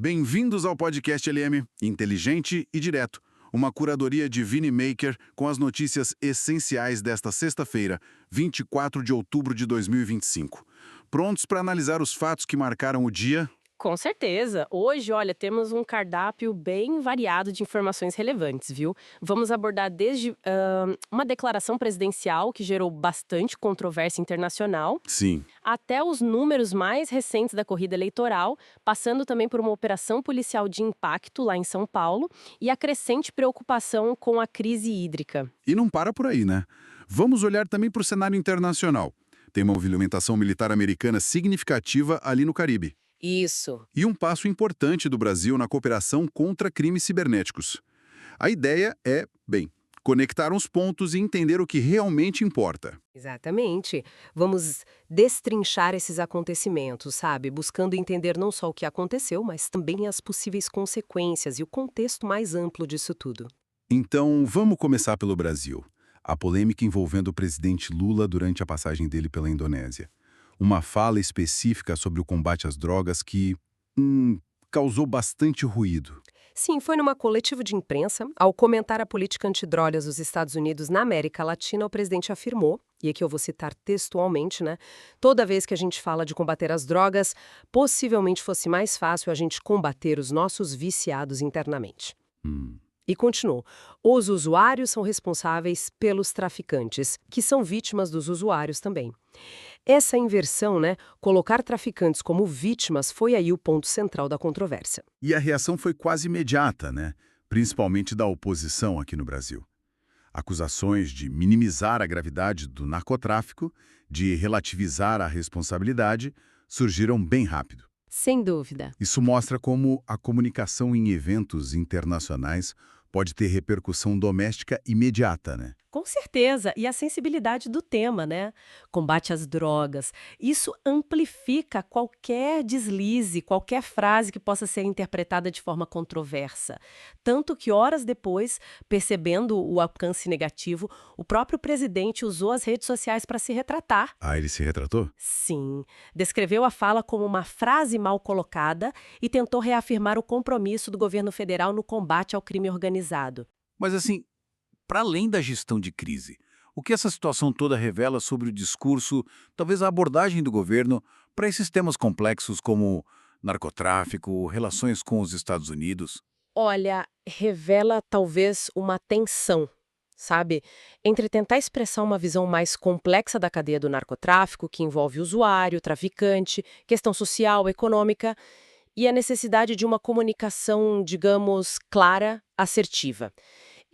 Bem-vindos ao podcast LM, inteligente e direto. Uma curadoria de Vini Maker com as notícias essenciais desta sexta-feira, 24 de outubro de 2025. Prontos para analisar os fatos que marcaram o dia? Com certeza. Hoje, olha, temos um cardápio bem variado de informações relevantes, viu? Vamos abordar desde uma declaração presidencial que gerou bastante controvérsia internacional, Sim. até os números mais recentes da corrida eleitoral, passando também por uma operação policial de impacto lá em São Paulo e a crescente preocupação com a crise hídrica. E não para por aí, né? Vamos olhar também para o cenário internacional. Tem uma movimentação militar americana significativa ali no Caribe. Isso. E um passo importante do Brasil na cooperação contra crimes cibernéticos. A ideia é, bem, conectar uns pontos e entender o que realmente importa. Exatamente. Vamos destrinchar esses acontecimentos, sabe? Buscando entender não só o que aconteceu, mas também as possíveis consequências e o contexto mais amplo disso tudo. Então, vamos começar pelo Brasil. A polêmica envolvendo o presidente Lula durante a passagem dele pela Indonésia. Uma fala específica sobre o combate às drogas que, causou bastante ruído. Sim, foi numa coletiva de imprensa, ao comentar a política antidrogas dos Estados Unidos na América Latina, o presidente afirmou, e aqui eu vou citar textualmente, né? Toda vez que a gente fala de combater as drogas, possivelmente fosse mais fácil a gente combater os nossos viciados internamente. Hum. E continuou: os usuários são responsáveis pelos traficantes, que são vítimas dos usuários também. Essa inversão, né, colocar traficantes como vítimas, foi aí o ponto central da controvérsia. E a reação foi quase imediata, né? Principalmente da oposição aqui no Brasil. Acusações de minimizar a gravidade do narcotráfico, de relativizar a responsabilidade, surgiram bem rápido. Sem dúvida. Isso mostra como a comunicação em eventos internacionais pode ter repercussão doméstica imediata, né? Com certeza, e a sensibilidade do tema, né? Combate às drogas. Isso amplifica qualquer deslize, qualquer frase que possa ser interpretada de forma controversa. Tanto que horas depois, percebendo o alcance negativo, o próprio presidente usou as redes sociais para se retratar. Ah, ele se retratou? Sim, descreveu a fala como uma frase mal colocada e tentou reafirmar o compromisso do governo federal no combate ao crime organizado. Mas assim, para além da gestão de crise, o que essa situação toda revela sobre o discurso, talvez a abordagem do governo para esses temas complexos como narcotráfico, relações com os Estados Unidos? Olha, revela talvez uma tensão, sabe? Entre tentar expressar uma visão mais complexa da cadeia do narcotráfico, que envolve usuário, traficante, questão social, econômica, e a necessidade de uma comunicação, digamos, clara, assertiva.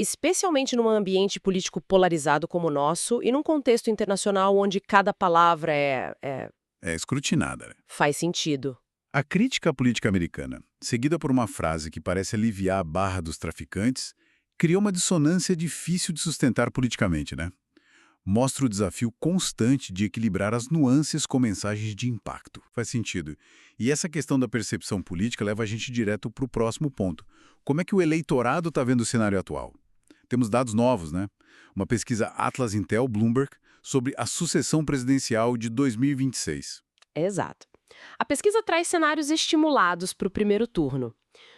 Especialmente num ambiente político polarizado como o nosso e num contexto internacional onde cada palavra É escrutinada, né? faz sentido. A crítica à política americana, seguida por uma frase que parece aliviar a barra dos traficantes, criou uma dissonância difícil de sustentar politicamente, né? Mostra o desafio constante de equilibrar as nuances com mensagens de impacto. Faz sentido. E essa questão da percepção política leva a gente direto para o próximo ponto. Como é que o eleitorado está vendo o cenário atual? Temos dados novos, né? Uma pesquisa Atlas Intel Bloomberg sobre a sucessão presidencial de 2026. Exato. A pesquisa traz cenários estimulados para o primeiro turno.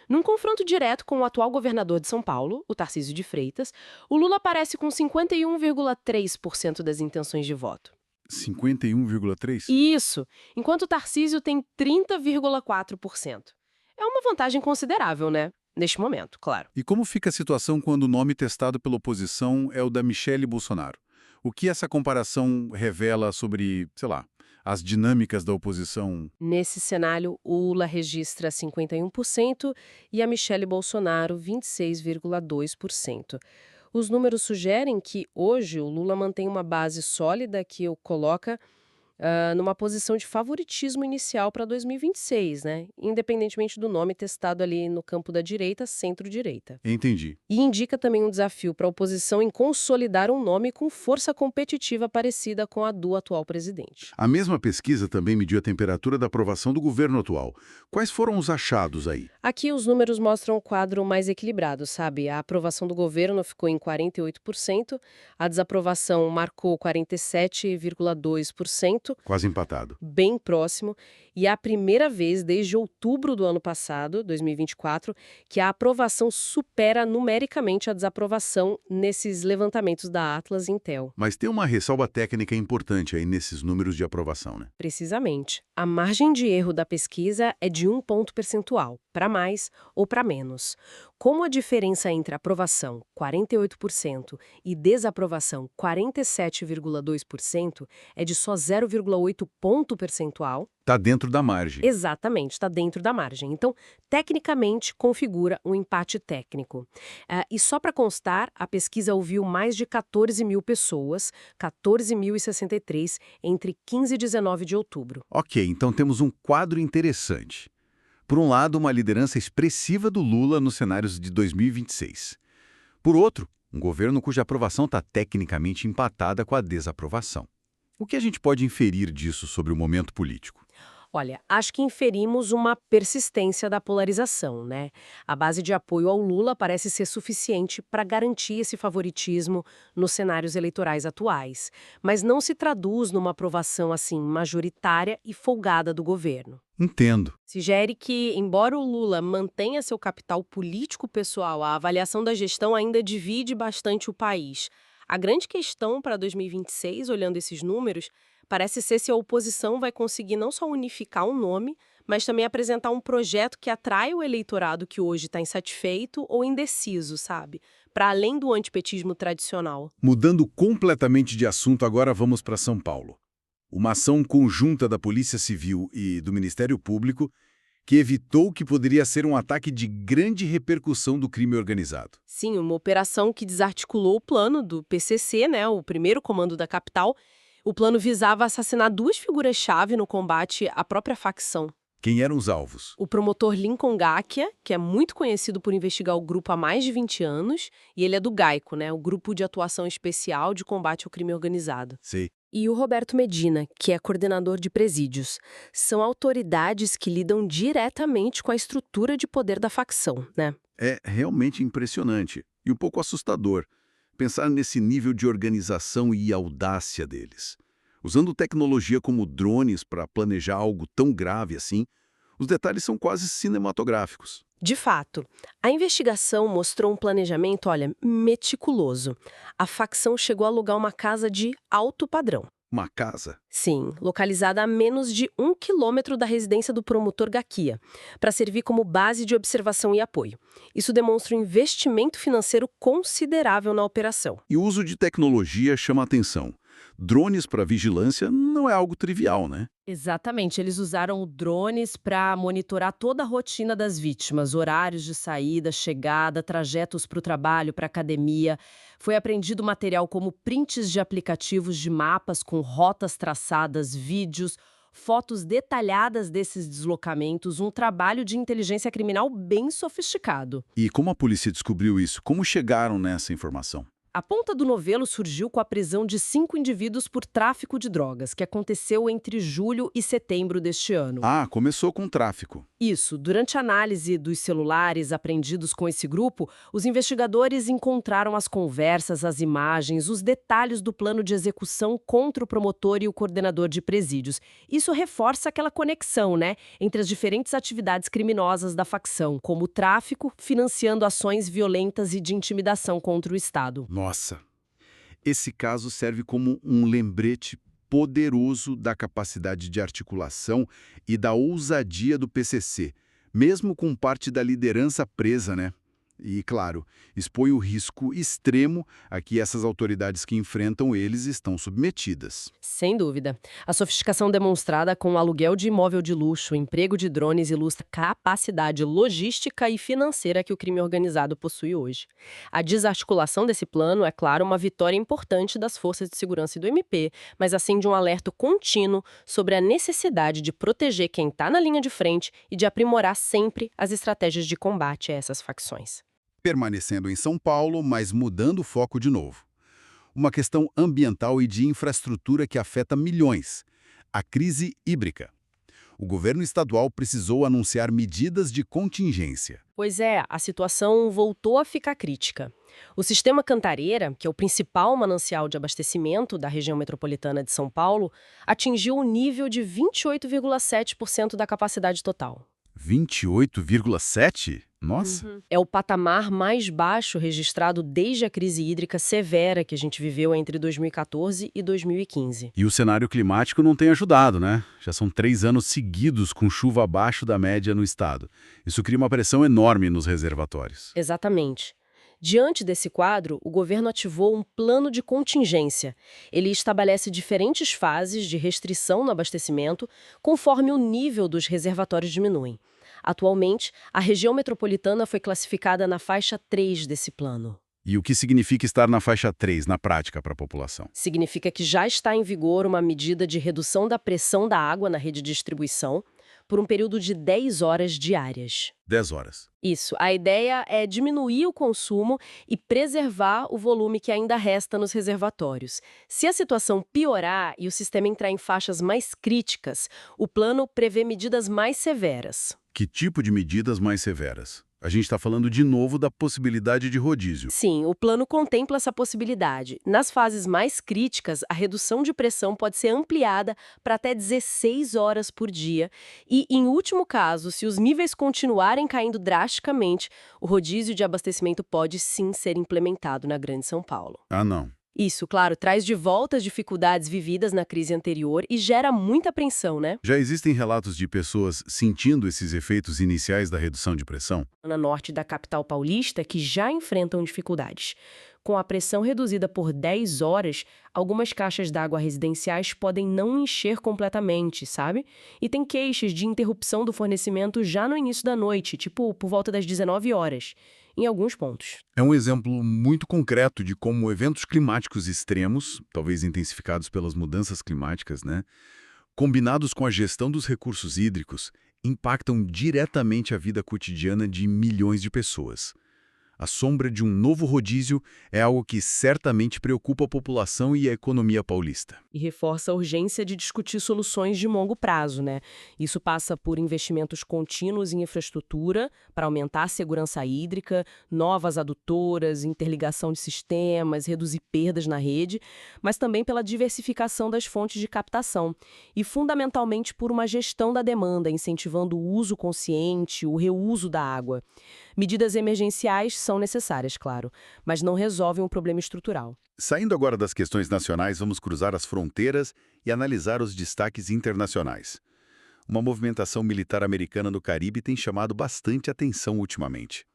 Num confronto direto com o atual governador de São Paulo, o Tarcísio de Freitas, o Lula aparece com 51,3% das intenções de voto. 51,3? Isso, enquanto o Tarcísio tem 30,4%. É uma vantagem considerável, né? Neste momento, claro. E como fica a situação quando o nome testado pela oposição é o da Michele Bolsonaro? O que essa comparação revela sobre, sei lá, as dinâmicas da oposição? Nesse cenário, o Lula registra 51% e a Michele Bolsonaro 26,2%. Os números sugerem que hoje o Lula mantém uma base sólida que o coloca numa posição de favoritismo inicial para 2026, né? Independentemente do nome testado ali no campo da direita, centro-direita. Entendi. E indica também um desafio para a oposição em consolidar um nome com força competitiva parecida com a do atual presidente. A mesma pesquisa também mediu a temperatura da aprovação do governo atual. Quais foram os achados aí? Aqui os números mostram um quadro mais equilibrado, sabe? A aprovação do governo ficou em 48%, a desaprovação marcou 47,2%, Quase empatado. bem próximo, e é a primeira vez desde outubro do ano passado, 2024, que a aprovação supera numericamente a desaprovação nesses levantamentos da Atlas e Intel. Mas tem uma ressalva técnica importante aí nesses números de aprovação, né? Precisamente. A margem de erro da pesquisa é de 1 ponto percentual, para mais ou para menos. Como a diferença entre aprovação, 48%, e desaprovação, 47,2%, é de só 0,8 ponto percentual, Tá dentro da margem. exatamente, está dentro da margem. Então, tecnicamente, configura um empate técnico. E só para constar, a pesquisa ouviu mais de 14 mil pessoas, 14.063, entre 15 e 19 de outubro. Ok, então temos um quadro interessante. Por um lado, uma liderança expressiva do Lula nos cenários de 2026. Por outro, um governo cuja aprovação está tecnicamente empatada com a desaprovação. O que a gente pode inferir disso sobre o momento político? Olha, acho que inferimos uma persistência da polarização, né? A base de apoio ao Lula parece ser suficiente para garantir esse favoritismo nos cenários eleitorais atuais, mas não se traduz numa aprovação assim majoritária e folgada do governo. Entendo. Sugere que, embora o Lula mantenha seu capital político pessoal, a avaliação da gestão ainda divide bastante o país. A grande questão para 2026, olhando esses números, parece ser se a oposição vai conseguir não só unificar um nome, mas também apresentar um projeto que atrai o eleitorado que hoje está insatisfeito ou indeciso, sabe? Para além do antipetismo tradicional. Mudando completamente de assunto, agora vamos para São Paulo. Uma ação conjunta da Polícia Civil e do Ministério Público que evitou o que poderia ser um ataque de grande repercussão do crime organizado. Sim, uma operação que desarticulou o plano do PCC, né, o primeiro comando da capital. O plano visava assassinar duas figuras-chave no combate à própria facção. Quem eram os alvos? O promotor Lincoln Gakia, que é muito conhecido por investigar o grupo há mais de 20 anos, e ele é do GAECO, né, o Grupo de Atuação Especial de Combate ao Crime Organizado. Sei. E o Roberto Medina, que é coordenador de presídios. São autoridades que lidam diretamente com a estrutura de poder da facção, né? É realmente impressionante e um pouco assustador pensar nesse nível de organização e audácia deles. Usando tecnologia como drones para planejar algo tão grave assim, os detalhes são quase cinematográficos. De fato, a investigação mostrou um planejamento, olha, meticuloso. A facção chegou a alugar uma casa de alto padrão. Uma casa. Sim, localizada a menos de 1 quilômetro da residência do promotor Gakia, para servir como base de observação e apoio. Isso demonstra um investimento financeiro considerável na operação. E o uso de tecnologia chama a atenção. Drones para vigilância não é algo trivial, né? Exatamente, eles usaram drones para monitorar toda a rotina das vítimas, horários de saída, chegada, trajetos para o trabalho, para a academia. Foi apreendido material como prints de aplicativos de mapas com rotas traçadas, vídeos, fotos detalhadas desses deslocamentos, um trabalho de inteligência criminal bem sofisticado. E como a polícia descobriu isso? Como chegaram nessa informação? A ponta do novelo surgiu com a prisão de 5 indivíduos por tráfico de drogas, que aconteceu entre julho e setembro deste ano. Ah, começou com tráfico. Isso, durante a análise dos celulares apreendidos com esse grupo, os investigadores encontraram as conversas, as imagens, os detalhes do plano de execução contra o promotor e o coordenador de presídios. Isso reforça aquela conexão, né, entre as diferentes atividades criminosas da facção, como o tráfico, financiando ações violentas e de intimidação contra o Estado. Nossa, esse caso serve como um lembrete poderoso da capacidade de articulação e da ousadia do PCC, mesmo com parte da liderança presa, né? E, claro, expõe o risco extremo a que essas autoridades que enfrentam eles estão submetidas. Sem dúvida. A sofisticação demonstrada com o aluguel de imóvel de luxo, o emprego de drones ilustra a capacidade logística e financeira que o crime organizado possui hoje. A desarticulação desse plano é, claro, uma vitória importante das forças de segurança e do MP, mas assim de um alerta contínuo sobre a necessidade de proteger quem está na linha de frente e de aprimorar sempre as estratégias de combate a essas facções. Permanecendo em São Paulo, mas mudando o foco de novo. Uma questão ambiental e de infraestrutura que afeta milhões. A crise hídrica. o governo estadual precisou anunciar medidas de contingência. Pois é, a situação voltou a ficar crítica. O sistema Cantareira, que é o principal manancial de abastecimento da região metropolitana de São Paulo, atingiu o nível de 28,7% da capacidade total. 28,7? Nossa! É o patamar mais baixo registrado desde a crise hídrica severa que a gente viveu entre 2014 e 2015. E o cenário climático não tem ajudado, né? Já são 3 anos seguidos com chuva abaixo da média no estado. Isso cria uma pressão enorme nos reservatórios. Exatamente. Diante desse quadro, o governo ativou um plano de contingência. Ele estabelece diferentes fases de restrição no abastecimento, conforme o nível dos reservatórios diminui. Atualmente, a região metropolitana foi classificada na faixa 3 desse plano. E o que significa estar na faixa 3 na prática para a população? Significa que já está em vigor uma medida de redução da pressão da água na rede de distribuição por um período de 10 horas diárias. 10 horas. Isso. A ideia é diminuir o consumo e preservar o volume que ainda resta nos reservatórios. Se a situação piorar e o sistema entrar em faixas mais críticas, o plano prevê medidas mais severas. Que tipo de medidas mais severas? A gente está falando de novo da possibilidade de rodízio. Sim, o plano contempla essa possibilidade. Nas fases mais críticas, a redução de pressão pode ser ampliada para até 16 horas por dia. E, em último caso, se os níveis continuarem caindo drasticamente, o rodízio de abastecimento pode sim ser implementado na Grande São Paulo. Ah, não. Isso, claro, traz de volta as dificuldades vividas na crise anterior e gera muita apreensão, né? Já existem relatos de pessoas sentindo esses efeitos iniciais da redução de pressão? Na norte da capital paulista, que já enfrentam dificuldades. Com a pressão reduzida por 10 horas, algumas caixas d'água residenciais podem não encher completamente, sabe? E tem queixas de interrupção do fornecimento já no início da noite, tipo por volta das 19 horas. Em alguns pontos. É um exemplo muito concreto de como eventos climáticos extremos, talvez intensificados pelas mudanças climáticas, né, combinados com a gestão dos recursos hídricos, impactam diretamente a vida cotidiana de milhões de pessoas. A sombra de um novo rodízio é algo que certamente preocupa a população e a economia paulista. E reforça a urgência de discutir soluções de longo prazo, né? Isso passa por investimentos contínuos em infraestrutura para aumentar a segurança hídrica, novas adutoras, interligação de sistemas, reduzir perdas na rede, mas também pela diversificação das fontes de captação e, fundamentalmente, por uma gestão da demanda, incentivando o uso consciente, o reuso da água. Medidas emergenciais são necessárias, claro, mas não resolvem um problema estrutural. Saindo agora das questões nacionais, vamos cruzar as fronteiras e analisar os destaques internacionais. Uma movimentação militar americana no Caribe tem chamado bastante atenção ultimamente.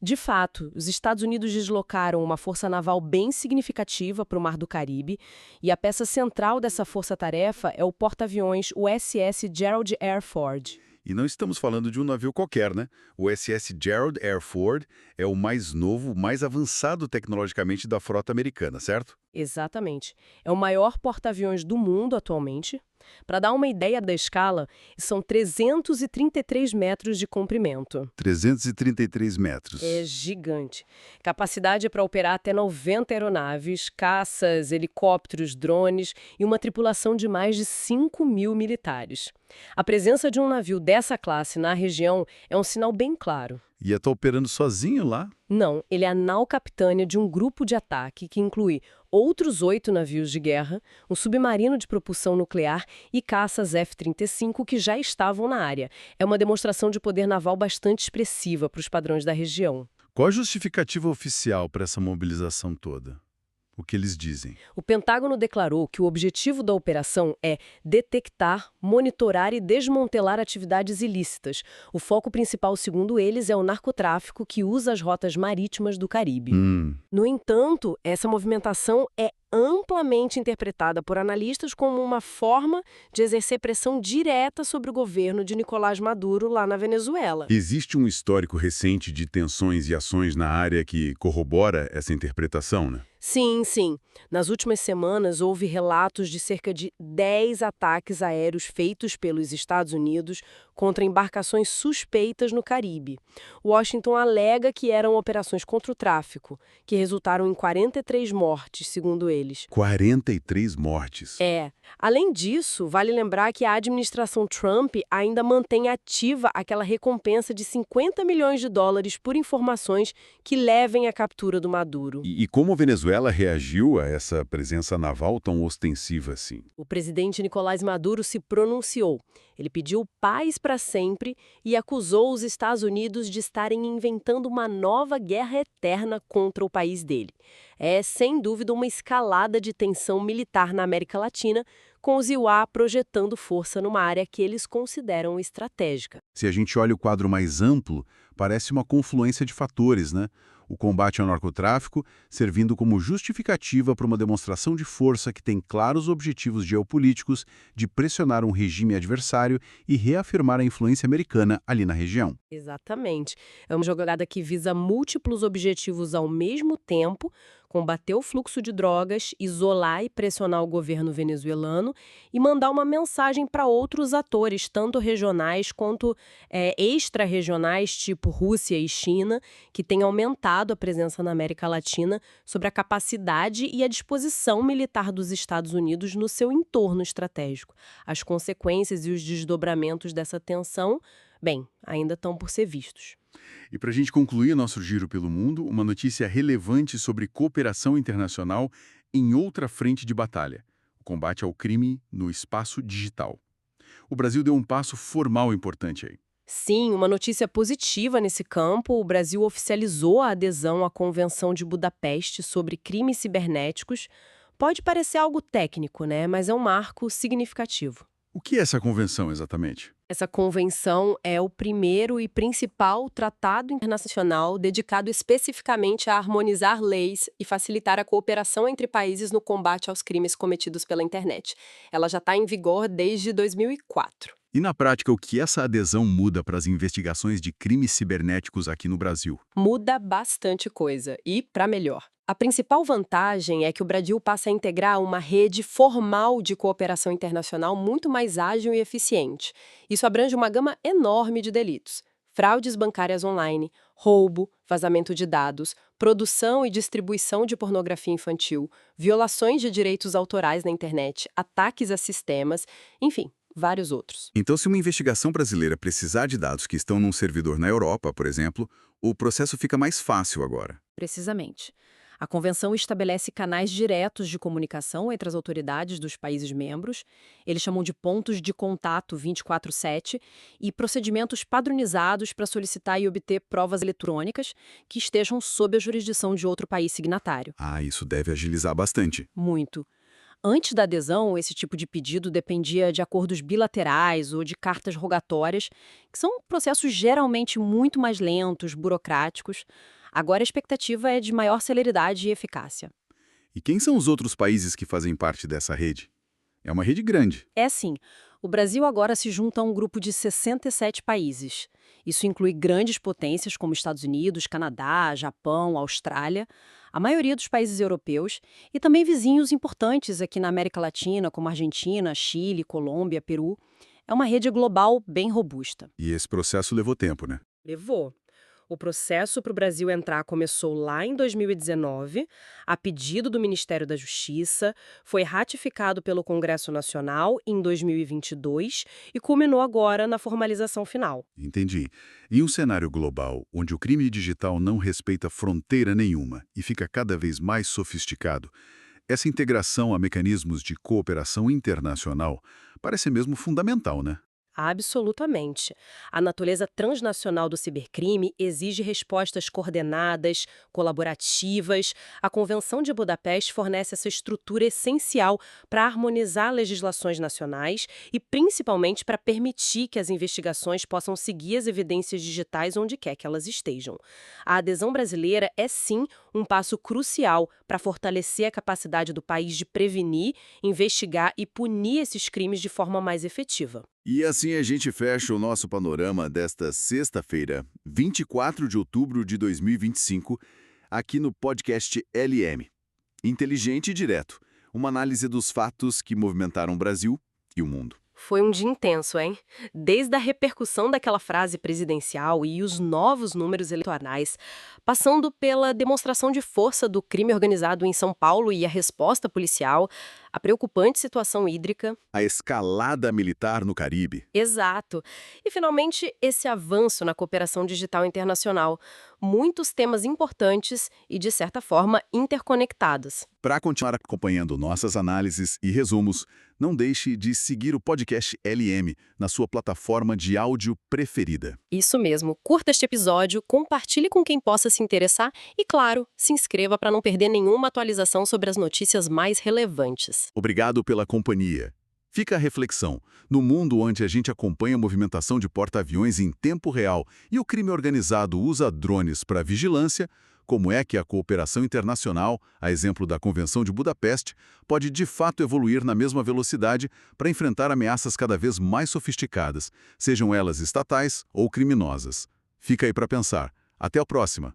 De fato, os Estados Unidos deslocaram uma força naval bem significativa para o Mar do Caribe, e a peça central dessa força-tarefa é o porta-aviões USS Gerald R. Ford. E não estamos falando de um navio qualquer, né? O USS Gerald R. Ford é o mais novo, mais avançado tecnologicamente da frota americana, certo? Exatamente. É o maior porta-aviões do mundo atualmente. Para dar uma ideia da escala, são 333 metros de comprimento. 333 metros. É gigante. Capacidade para operar até 90 aeronaves, caças, helicópteros, drones e uma tripulação de mais de 5.000 militares. A presença de um navio dessa classe na região é um sinal bem claro. Ia estar operando sozinho lá? Não, ele é a nau capitânia de um grupo de ataque que inclui outros 8 navios de guerra, um submarino de propulsão nuclear e caças F-35 que já estavam na área. É uma demonstração de poder naval bastante expressiva para os padrões da região. Qual a justificativa oficial para essa mobilização toda? O que eles dizem? O Pentágono declarou que o objetivo da operação é detectar, monitorar e desmantelar atividades ilícitas. O foco principal, segundo eles, é o narcotráfico que usa as rotas marítimas do Caribe. No entanto, essa movimentação é amplamente interpretada por analistas como uma forma de exercer pressão direta sobre o governo de Nicolás Maduro lá na Venezuela. Existe um histórico recente de tensões e ações na área que corrobora essa interpretação, né? Sim, sim. Nas últimas semanas, houve relatos de cerca de 10 ataques aéreos feitos pelos Estados Unidos contra embarcações suspeitas no Caribe. Washington alega que eram operações contra o tráfico, que resultaram em 43 mortes, segundo eles. 43 mortes. Além disso, vale lembrar que a administração Trump ainda mantém ativa aquela recompensa de $50 milhões por informações que levem à captura do Maduro. E como a Venezuela reagiu a essa presença naval tão ostensiva assim? O presidente Nicolás Maduro se pronunciou. Ele pediu paz para sempre e acusou os Estados Unidos de estarem inventando uma nova guerra eterna contra o país dele. É, sem dúvida, uma escalada de tensão militar na América Latina, com os IUA projetando força numa área que eles consideram estratégica. Se a gente olha o quadro mais amplo, parece uma confluência de fatores, né? O combate ao narcotráfico servindo como justificativa para uma demonstração de força que tem claros objetivos geopolíticos de pressionar um regime adversário e reafirmar a influência americana ali na região. Exatamente. É uma jogada que visa múltiplos objetivos ao mesmo tempo, combater o fluxo de drogas, isolar e pressionar o governo venezuelano e mandar uma mensagem para outros atores, tanto regionais quanto extra-regionais, tipo Rússia e China, que têm aumentado a presença na América Latina sobre a capacidade e a disposição militar dos Estados Unidos no seu entorno estratégico. As consequências e os desdobramentos dessa tensão, bem, ainda estão por ser vistos. E para a gente concluir nosso giro pelo mundo, uma notícia relevante sobre cooperação internacional em outra frente de batalha: o combate ao crime no espaço digital. O Brasil deu um passo formal importante aí. Sim, uma notícia positiva nesse campo. O Brasil oficializou a adesão à Convenção de Budapeste sobre crimes cibernéticos. Pode parecer algo técnico, né? Mas é um marco significativo. O que é essa convenção exatamente? Essa convenção é o primeiro e principal tratado internacional dedicado especificamente a harmonizar leis e facilitar a cooperação entre países no combate aos crimes cometidos pela internet. Ela já está em vigor desde 2004. E na prática, o que essa adesão muda para as investigações de crimes cibernéticos aqui no Brasil? Muda bastante coisa, e para melhor. A principal vantagem é que o Brasil passa a integrar uma rede formal de cooperação internacional muito mais ágil e eficiente. Isso abrange uma gama enorme de delitos: fraudes bancárias online, roubo, vazamento de dados, produção e distribuição de pornografia infantil, violações de direitos autorais na internet, ataques a sistemas, enfim, vários outros. Então, se uma investigação brasileira precisar de dados que estão num servidor na Europa, por exemplo, o processo fica mais fácil agora. Precisamente. A Convenção estabelece canais diretos de comunicação entre as autoridades dos países membros, eles chamam de pontos de contato 24/7, e procedimentos padronizados para solicitar e obter provas eletrônicas que estejam sob a jurisdição de outro país signatário. Ah, isso deve agilizar bastante. Muito. Antes da adesão, esse tipo de pedido dependia de acordos bilaterais ou de cartas rogatórias, que são processos geralmente muito mais lentos, burocráticos. Agora a expectativa é de maior celeridade e eficácia. E quem são os outros países que fazem parte dessa rede? É uma rede grande. É sim, o Brasil agora se junta a um grupo de 67 países. Isso inclui grandes potências como Estados Unidos, Canadá, Japão, Austrália, a maioria dos países europeus e também vizinhos importantes aqui na América Latina, como Argentina, Chile, Colômbia, Peru. É uma rede global bem robusta. E esse processo levou tempo, né? Levou. O processo para o Brasil entrar começou lá em 2019, a pedido do Ministério da Justiça, foi ratificado pelo Congresso Nacional em 2022 e culminou agora na formalização final. Entendi. Em um cenário global, onde o crime digital não respeita fronteira nenhuma e fica cada vez mais sofisticado, essa integração a mecanismos de cooperação internacional parece mesmo fundamental, né? Absolutamente. A natureza transnacional do cibercrime exige respostas coordenadas, colaborativas. A Convenção de Budapeste fornece essa estrutura essencial para harmonizar legislações nacionais e, principalmente, para permitir que as investigações possam seguir as evidências digitais onde quer que elas estejam. A adesão brasileira é, sim, um passo crucial para fortalecer a capacidade do país de prevenir, investigar e punir esses crimes de forma mais efetiva. E assim a gente fecha o nosso panorama desta sexta-feira, 24 de outubro de 2025, aqui no podcast LM. inteligente e direto. Uma análise dos fatos que movimentaram o Brasil e o mundo. Foi um dia intenso, hein? Desde a repercussão daquela frase presidencial e os novos números eleitorais, passando pela demonstração de força do crime organizado em São Paulo e a resposta policial, a preocupante situação hídrica. A escalada militar no Caribe. Exato. E, finalmente, esse avanço na cooperação digital internacional. Muitos temas importantes e, de certa forma, interconectados. Para continuar acompanhando nossas análises e resumos, não deixe de seguir o podcast LM na sua plataforma de áudio preferida. Isso mesmo. Curta este episódio, compartilhe com quem possa se interessar e, claro, se inscreva para não perder nenhuma atualização sobre as notícias mais relevantes. Obrigado pela companhia. Fica a reflexão. No mundo onde a gente acompanha a movimentação de porta-aviões em tempo real e o crime organizado usa drones para vigilância, como é que a cooperação internacional, a exemplo da Convenção de Budapeste, pode de fato evoluir na mesma velocidade para enfrentar ameaças cada vez mais sofisticadas, sejam elas estatais ou criminosas? Fica aí para pensar. Até a próxima!